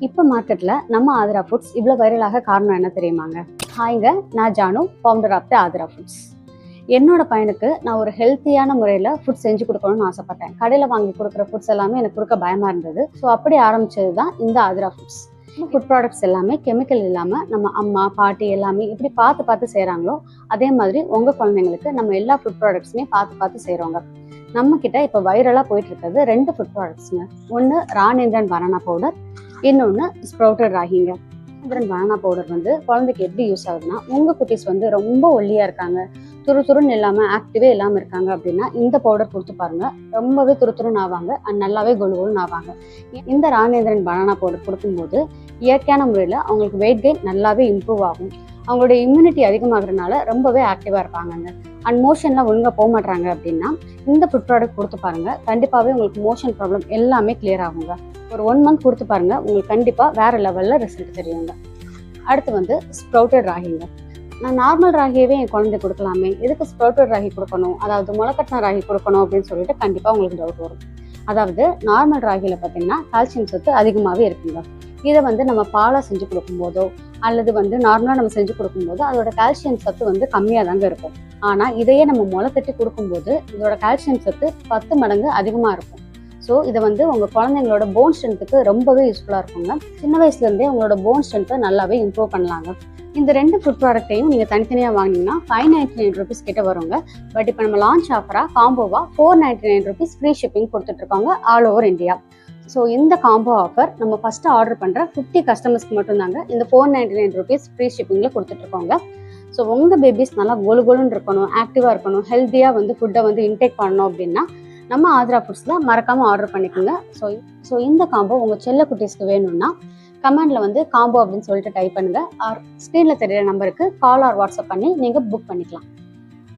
இப்போ மார்க்கெட்ல நம்ம ஆதிரா ஃபுட்ஸ் இவ்வளோ வைரலாக காரணம் என்ன தெரியுமாங்க? ஹாய்ங்க, நான் Janu, founder of the Aathira foods. என்னோட பையனுக்கு நான் ஒரு ஹெல்த்தியான முறையில் ஃபுட் செஞ்சு கொடுக்கணும்னு ஆசைப்பட்டேன். கடையில் வாங்கி கொடுக்குற ஃபுட்ஸ் எல்லாமே எனக்கு கொடுக்க பயமாக இருந்தது. ஸோ அப்படி ஆரம்பிச்சது தான் இந்த ஆதிரா ஃபுட்ஸ். ஃபுட் ப்ராடக்ட்ஸ் எல்லாமே கெமிக்கல் இல்லாமல் நம்ம அம்மா பாட்டி எல்லாமே எப்படி பார்த்து பார்த்து செய்கிறாங்களோ அதே மாதிரி உங்கள் குழந்தைங்களுக்கு நம்ம எல்லா ஃபுட் ப்ராடக்ட்ஸுமே பார்த்து செய்கிறோங்க. நம்மக்கிட்ட இப்போ வைரலாக போயிட்டு இருக்கிறது 2 ஃபுட் ப்ராடக்ட்ஸுங்க. ஒன்று ராணேந்திரன் பனானா பவுடர், இன்னொன்று ஸ்ப்ரவுட்டட் ராகிங்க. ராணேந்திரன் பனானா பவுடர் வந்து குழந்தைக்கு எப்படி யூஸ் ஆகுதுன்னா, உங்கள் குட்டீஸ் வந்து ரொம்ப ஒல்லியாக இருக்காங்க, துருதுருன்னு இல்லாமல் ஆக்டிவே இல்லாமல் இருக்காங்க அப்படின்னா இந்த பவுடர் கொடுத்து பாருங்க, ரொம்பவே துருதுருன்னு ஆவாங்க அண்ட் நல்லாவே கொலுன்னு ஆவாங்க. இந்த ராணேந்திரன் பனானா பவுடர் கொடுக்கும்போது இயற்கையான முறையில் அவங்களுக்கு வெயிட் கெயின் நல்லாவே இம்ப்ரூவ் ஆகும். அவங்களுடைய இம்யூனிட்டி அதிகமாகறதுனால ரொம்பவே ஆக்டிவாக இருப்பாங்க. அண்ட் மோஷன்லாம் ஒழுங்காக போக மாட்டாங்க அப்படின்னா இந்த ஃபுட் ப்ராடக்ட் கொடுத்து பாருங்க, கண்டிப்பாகவே உங்களுக்கு மோஷன் ப்ராப்ளம் எல்லாமே கிளியர் ஆகுங்க. ஒரு 1 மந்த் கொடுத்து பாருங்க, உங்களுக்கு கண்டிப்பாக வேற லெவலில் ரிசல்ட் தெரியுங்க. அடுத்து வந்து ஸ்ப்ரவுட்டட் ராகிங்க. நான் நார்மல் ராகியவே என் குழந்தை கொடுக்கலாமே, எதுக்கு ஸ்ப்ரவுட்டட் ராகி கொடுக்கணும், அதாவது முளைக்கட்டின ராகி கொடுக்கணும் அப்படின்னு சொல்லிட்டு கண்டிப்பாக உங்களுக்கு டவுட் வரும். அதாவது நார்மல் ராகியில் பார்த்தீங்கன்னா கால்சியம் சத்து அதிகமாகவே இருக்குங்க. இதை வந்து நம்ம பாலாக செஞ்சு கொடுக்கும்போதோ அல்லது வந்து நார்மலாக நம்ம செஞ்சு கொடுக்கும்போதோ அதோட கால்சியம் சத்து வந்து கம்மியாக தாங்க இருக்கும். ஆனால் இதையே நம்ம முளைக்கட்டி கொடுக்கும்போது இதோட கால்சியம் சத்து 10 மடங்கு அதிகமாக இருக்கும். ஸோ இதை வந்து உங்கள் குழந்தைங்களோட போன் ஸ்ட்ரென்த்துக்கு ரொம்பவே யூஸ்ஃபுல்லாக இருக்குங்க. சின்ன வயசுலேருந்தே உங்களோட போன் ஸ்ட்ரென்த்தை நல்லாவே இம்ப்ரூவ் பண்ணலாங்க. இந்த 2 ஃபுட் ப்ராடக்ட்டையும் நீங்கள் தனித்தனியாக வாங்கினீங்கன்னா 599 rupees கிட்ட வருங்க. பட் இப்போ நம்ம லான்ச் ஆஃபராக காம்போவாக 499 rupees ஃப்ரீ ஷிப்பிங் கொடுத்துட்ருக்காங்க ஆல் ஓவர் இந்தியா. ஸோ இந்த காம்போ ஆஃபர் நம்ம ஃபஸ்ட்டு ஆர்டர் பண்ணுற 50 கஸ்டமர்ஸ்க்கு மட்டும்தாங்க இந்த 499 rupees ஃப்ரீ ஷிப்பிங்கில் கொடுத்துட்ருக்கோங்க. ஸோ உங்கள் பேபிஸ் நல்லா கொலுன்னு இருக்கணும், ஆக்டிவாக இருக்கணும், ஹெல்த்தியாக வந்து ஃபுட்டை வந்து இன்டேக் பண்ணணும் அப்படின்னா நம்ம ஆதிரா ஃபுட்ஸில் மறக்காமல் ஆர்டர் பண்ணிக்கோங்க. ஸோ இந்த காம்போ உங்கள் செல்ல குட்டீஸ்க்கு வேணும்னா கமெண்டில் வந்து காம்போ அப்படின்னு சொல்லிட்டு டைப் பண்ணுங்கள். ஸ்க்ரீனில் தெரியிற நம்பருக்கு கால் ஆர் வாட்ஸ்அப் பண்ணி நீங்கள் புக் பண்ணிக்கலாம்.